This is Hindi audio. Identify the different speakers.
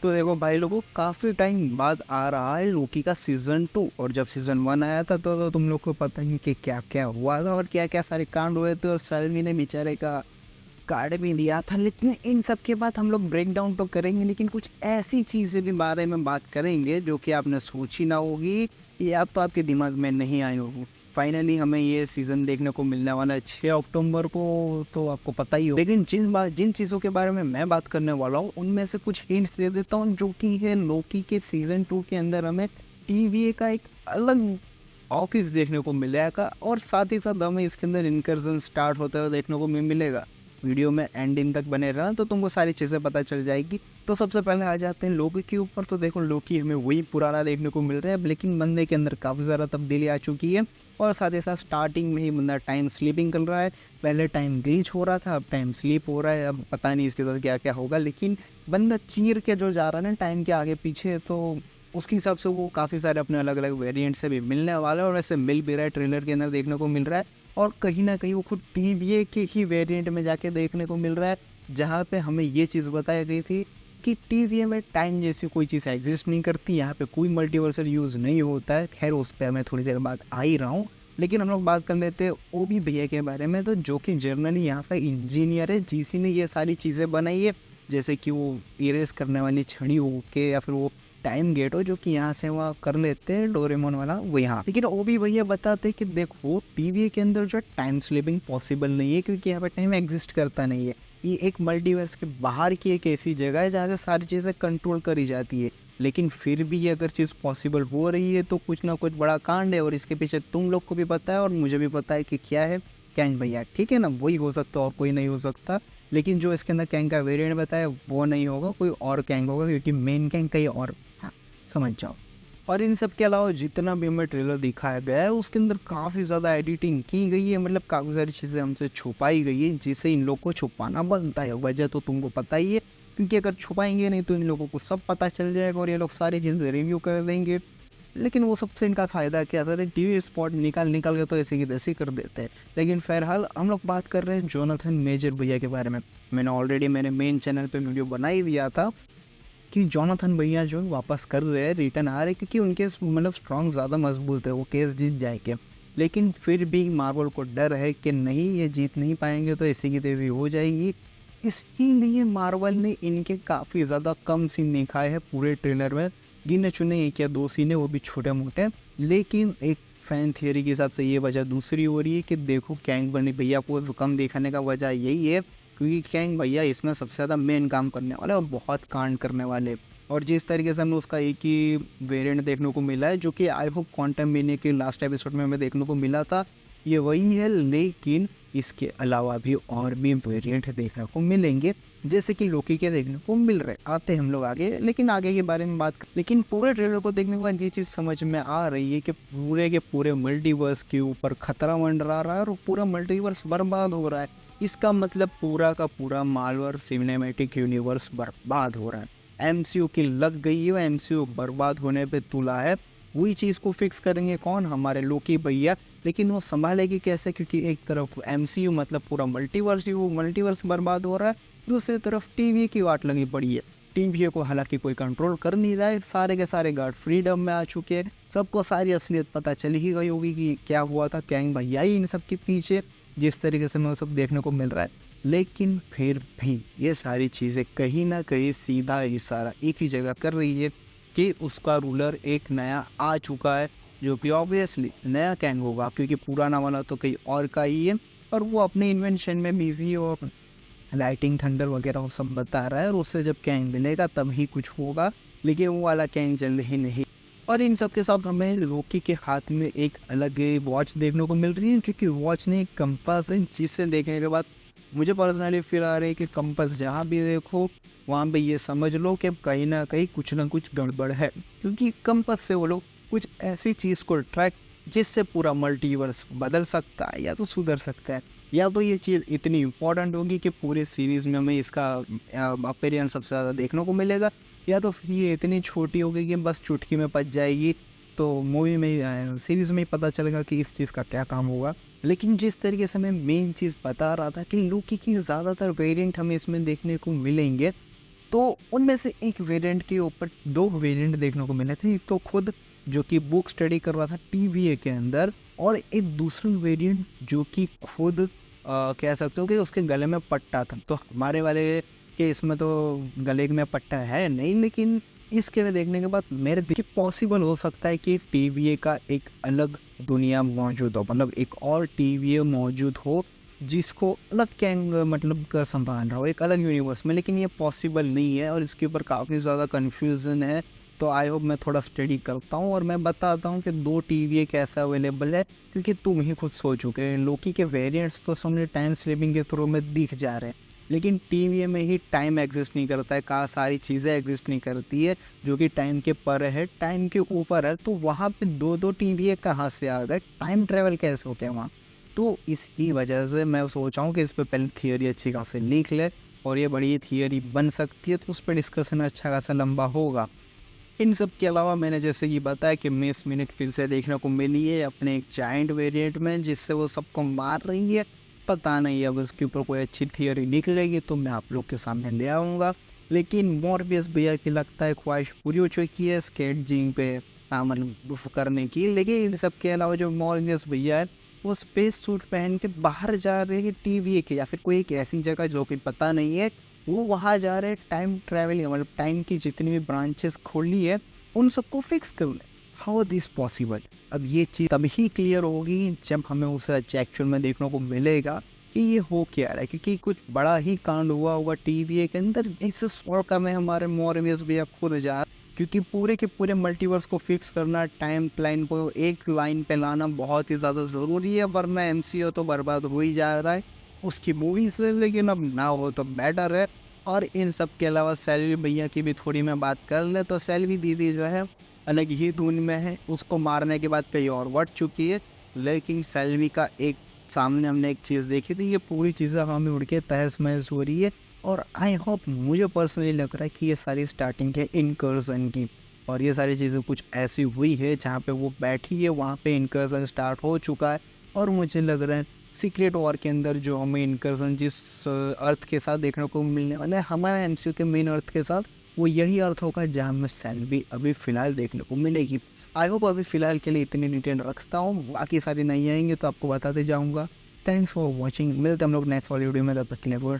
Speaker 1: तो देखो भाई लोगों, काफ़ी टाइम बाद आ रहा है लोकी का सीज़न 2। और जब सीज़न 1 आया था तो तुम लोग को पता ही कि क्या क्या हुआ था और क्या क्या सारे कांड हुए थे, और सलमी ने बेचारे का कार्ड भी दिया था। लेकिन इन सब के बाद हम लोग ब्रेक डाउन तो करेंगे, लेकिन कुछ ऐसी चीज़ें भी बारे में बात करेंगे जो कि आपने सोची ना होगी या तो आपके दिमाग में नहीं आई होगी। फाइनली हमें ये सीज़न देखने को मिलने वाला है 6 अक्टूबर को, तो आपको पता ही हो। लेकिन जिन चीज़ों के बारे में मैं बात करने वाला हूँ उनमें से कुछ हिंट्स दे देता हूँ, जो कि है लोकी के सीज़न 2 के अंदर हमें टीवीए का एक अलग ऑफिस देखने को मिलेगा, और साथ ही साथ हमें इसके अंदर इनकर्जन स्टार्ट होते हुए देखने को मिलेगा। वीडियो में एंडिंग तक बने रहना तो तुमको सारी चीज़ें पता चल जाएगी। तो सबसे पहले आ जाते हैं लोकी के ऊपर। तो देखो, लोकी हमें वही पुराना देखने को मिल रहा है, लेकिन बंदे के अंदर काफ़ी ज़्यादा तब्दीली आ चुकी है। और साथ ही साथ स्टार्टिंग में ही बंदा टाइम स्लीपिंग कर रहा है। पहले टाइम ग्लिच हो रहा था, अब टाइम स्लीप हो रहा है। अब पता नहीं इसके साथ क्या क्या होगा, लेकिन बंदा चीर के जो जा रहा है ना टाइम के आगे पीछे, तो उसके हिसाब से वो काफ़ी सारे अपने अलग अलग वेरिएंट से भी मिलने वाला है, और वैसे मिल भी रहा है, ट्रेलर के अंदर देखने को मिल रहा है। और कहीं ना कहीं वो खुद टीवीए के ही वेरिएंट में जाके देखने को मिल रहा है, जहाँ पे हमें ये चीज़ बताई गई थी कि टीवीए में टाइम जैसी कोई चीज़ एग्जिस्ट नहीं करती, यहाँ पे कोई मल्टीवर्सल यूज़ नहीं होता है। खैर, उस पर मैं थोड़ी देर बाद आ ही रहा हूँ। लेकिन हम लोग बात कर लेते हैं ओबी भैया के बारे में, तो जो कि जर्नली यहाँ पे इंजीनियर है, जीसी ने ये सारी चीज़ें बनाई है, जैसे कि वो इरेज करने वाली छड़ी हो के, या फिर वो टाइम गेट हो जो कि यहाँ से वहाँ कर लेते हैं डोरेमोन वाला वो यहाँ। लेकिन वो भी भैया बताते कि देखो, टीवी के अंदर जो टाइम स्लिपिंग पॉसिबल नहीं है, क्योंकि यहाँ पे टाइम एग्जिस्ट करता नहीं है। ये एक मल्टीवर्स के बाहर की एक ऐसी जगह है जहाँ से सारी चीज़ें कंट्रोल करी जाती है। लेकिन फिर भी ये अगर चीज़ पॉसिबल हो रही है तो कुछ ना कुछ बड़ा कांड है, और इसके पीछे तुम लोग को भी पता है और मुझे भी पता है कि क्या है। कैंग भैया, ठीक है ना, वही हो सकता और कोई नहीं हो सकता। लेकिन जो इसके अंदर कैंग का वेरिएंट बताया वो नहीं होगा, कोई और कैंग होगा, क्योंकि मेन कैंग कहीं और, हाँ, समझ जाओ। और इन सब के अलावा जितना भी हमें ट्रेलर दिखाया गया है उसके अंदर काफ़ी ज़्यादा एडिटिंग की गई है, मतलब काफ़ी सारी चीज़ें हमसे छुपाई गई है, जिसे इन लोग को छुपाना बनता है। वजह तो तुमको पता ही है, क्योंकि अगर छुपाएंगे नहीं तो इन लोगों को सब पता चल जाएगा और ये लोग सारी चीज़ें रिव्यू कर देंगे। लेकिन वो सबसे इनका फ़ायदा क्या था, टीवी स्पॉट निकाल के तो ऐसे की तैसे कर देते हैं। लेकिन फ़िलहाल हम लोग बात कर रहे हैं जोनाथन मेजर भैया के बारे में। मैंने ऑलरेडी मेरे मेन चैनल पे वीडियो बना ही दिया था कि जोनाथन भैया जो वापस कर रहे हैं, रिटर्न आ रहे हैं, क्योंकि उनके मतलब स्ट्रॉन्ग ज़्यादा मजबूत है, वो केस जीत जाएंगे। लेकिन फिर भी मार्वल को डर है कि नहीं, ये जीत नहीं पाएंगे तो ऐसी की तेज़ी हो जाएगी। इसीलिए मार्वल ने इनके काफ़ी ज़्यादा कम सीन दिखाए हैं पूरे ट्रेलर में। गिने चुने 1 या 2 सीन है, वो भी छोटे मोटे। लेकिन एक फैन थियरी के हिसाब से ये वजह दूसरी हो रही है कि देखो, कैंग बनी भैया को कम दिखाने का वजह यही है क्योंकि कैंग भैया इसमें सबसे ज़्यादा मेन काम करने वाले और बहुत कांड करने वाले। और जिस तरीके से हमें उसका एक ही वेरिएंट देखने को मिला है, जो कि आई होप क्वांटम मीनिंग के लास्ट एपिसोड में हमें देखने को मिला था, ये वही है। लेकिन इसके अलावा भी और भी वेरिएंट देखने को मिलेंगे, जैसे कि लोकी के देखने को मिल रहे। आते हैं हम लोग आगे, लेकिन आगे के बारे में बात कर। लेकिन पूरे ट्रेलर को देखने के बाद ये चीज़ समझ में आ रही है कि पूरे के पूरे मल्टीवर्स के ऊपर खतरा मंडरा रहा है और पूरा मल्टीवर्स बर्बाद हो रहा है। इसका मतलब पूरा का पूरा मार्वल सिनेमैटिक यूनिवर्स बर्बाद हो रहा है। एमसीयू की लग गई है, एमसीयू बर्बाद होने पे तुला है। वही चीज़ को फिक्स करेंगे कौन? हमारे लोकी भैया। लेकिन वो संभालेगी कैसे? क्योंकि एक तरफ एमसीयू मतलब पूरा मल्टीवर्स ही, वो मल्टीवर्स बर्बाद हो रहा है, दूसरी तरफ टीवी की वाट लगी पड़ी है। टीवी को हालांकि कोई कंट्रोल कर नहीं रहा है, सारे के सारे गार्ड फ्रीडम में आ चुके हैं। सबको सारी असलियत पता चली ही गई होगी कि क्या हुआ था। कैंग भैया ही इन सब के पीछे, जिस तरीके से हमें सब देखने को मिल रहा है। लेकिन फिर भी ये सारी चीज़ें कहीं ना कहीं सीधा इशारा एक ही जगह कर रही है कि उसका रूलर एक नया आ चुका है, जो कि ऑब्वियसली नया कैंग होगा, क्योंकि पुराना वाला तो कहीं और का ही है और वो अपने इन्वेंशन में बिजी और लाइटिंग थंडर वगैरह वो सब बता रहा है। और उससे जब कैंग मिलेगा तब ही कुछ होगा, लेकिन वो वाला कैंग जल्द ही नहीं। और इन सब के साथ हमें लोकी के हाथ में एक अलग वॉच देखने को मिल रही है, क्योंकि वॉच ने एक कंपास है, जिससे देखने के बाद मुझे पर्सनली फील आ रही है कि कंपास जहाँ भी देखो वहाँ पे ये समझ लो कि कहीं ना कुछ गड़बड़ है, क्योंकि कंपास से वो लोग कुछ ऐसी चीज़ को ट्रैक जिससे पूरा मल्टीवर्स बदल सकता है या तो सुधर सकता है, या तो ये चीज़ इतनी इम्पोर्टेंट होगी कि पूरे सीरीज़ में हमें इसका अपीयरेंस सबसे ज़्यादा देखने को मिलेगा, या तो फिर ये इतनी छोटी होगी कि बस चुटकी में पच जाएगी, तो मूवी में सीरीज़ में ही पता चलेगा कि इस चीज़ का क्या काम होगा। लेकिन जिस तरीके से मैं मेन चीज़ बता रहा था कि लोकी की ज़्यादातर वेरिएंट हमें इसमें देखने को मिलेंगे, तो उनमें से एक वेरिएंट के ऊपर 2 वेरिएंट देखने को मिले थे। एक तो खुद जो कि बुक स्टडी कर रहा था टीवीए के अंदर, और एक दूसरा वेरिएंट जो कि खुद कह सकते हो कि उसके गले में पट्टा था। तो हमारे वाले के इसमें तो गले में पट्टा है नहीं, लेकिन इसके में देखने के बाद मेरे देखिए पॉसिबल हो सकता है कि टीवीए का एक अलग दुनिया मौजूद हो, मतलब एक और टीवीए मौजूद हो जिसको अलग गैंग मतलब का संभाल रहा हो एक अलग यूनिवर्स में, लेकिन ये पॉसिबल नहीं है और इसके ऊपर काफ़ी ज़्यादा कन्फ्यूज़न है। तो आई होप मैं थोड़ा स्टडी करता हूँ और मैं बताता हूँ कि 2 टीवीए कैसा अवेलेबल है, क्योंकि तुम ही खुद सोचो कि लोकी के वेरिएंट्स तो सामने टाइम स्लिपिंग के थ्रू में दिख जा रहे हैं, लेकिन टीवीए में ही टाइम एग्जिस्ट नहीं करता है, कहाँ सारी चीज़ें एग्जिस्ट नहीं करती है जो कि टाइम के पर है, टाइम के ऊपर है। तो वहाँ पे 2-2 टीवीए कहाँ से आ गए, टाइम ट्रेवल कैसे होते हैं वहाँ। तो इसी वजह से मैं सोचा हूँ कि इस पे पहले थियोरी अच्छी खासी लिख ले, और ये बड़ी थियोरी बन सकती है तो उस पर डिस्कशन अच्छा खासा लंबा होगा। इन सब के अलावा मैंने जैसे कि बताया कि मिस मिनट फिर से देखने को मिली है अपने एक जाइंट वेरिएंट में, जिससे वो सबको मार रही है। पता नहीं अब उसके ऊपर कोई अच्छी थियोरी निकलेगी तो मैं आप लोग के सामने ले आऊँगा। लेकिन मॉर्बियस भैया की लगता है ख्वाहिश पूरी हो चुकी है स्केट जिंग पे मतलब करने की, लेकिन इन सब के अलावा जो मॉर्बियस भैया है वो स्पेस सूट पहन के बाहर जा रहे हैं टीवीए के या फिर कोई एक ऐसी जगह जो कि पता नहीं है, वो वहाँ जा रहे हैं टाइम ट्रैवल मतलब टाइम की जितनी भी ब्रांचेस खोली है उन सबको फिक्स करने। How this possible? अब ये चीज़ तभी क्लियर होगी जब हमें उसे एक्चुअल में देखने को मिलेगा कि ये हो क्या रहा है, क्योंकि कुछ बड़ा ही कांड हुआ होगा टीवीए के अंदर इसे सॉल्व करने हमारे मॉर्बियस भैया खुद जा, क्योंकि पूरे के पूरे मल्टीवर्स को फिक्स करना, टाइम लाइन को एक लाइन पे लाना बहुत ही ज़्यादा ज़रूरी है, वरना एमसीयू तो बर्बाद हो ही जा रहा है उसकी मूवी से, लेकिन अब ना हो तो बेटर है। और इन सब के अलावा सैलवी भैया की भी थोड़ी मैं बात कर ले तो सैलवी दीदी जो है अलग ही धुन में है, उसको मारने के बाद कहीं और बढ़ चुकी है, लेकिन सैलवी का एक सामने हमने एक चीज़ देखी थी, ये पूरी चीज़ें हमें उड़ के तहस महस हो रही है। और आई होप मुझे पर्सनली लग रहा है कि ये सारी स्टार्टिंग है इनकर्जन की, और ये सारी चीज़ें कुछ ऐसी हुई है जहाँ पे वो बैठी है वहाँ पे इनकर्जन स्टार्ट हो चुका है। और मुझे लग रहा है सीक्रेट वॉर के अंदर जो हमें इनकर्जन जिस अर्थ के साथ देखने को मिलने वाला है हमारे एमसीयू के मेन अर्थ के साथ, वो यही अर्थ होगा जहाँ में सैलवी अभी फ़िलहाल देखने को मिलेगी। आई होप अभी फ़िलहाल के लिए इतनी डिटेल रखता हूँ, बाकी सारी नहीं आएंगे तो आपको बताते जाऊँगा। थैंक्स फॉर वॉचिंग, मिलते हम लोग नेक्स्ट वाली वीडियो में, तब तक के लिए।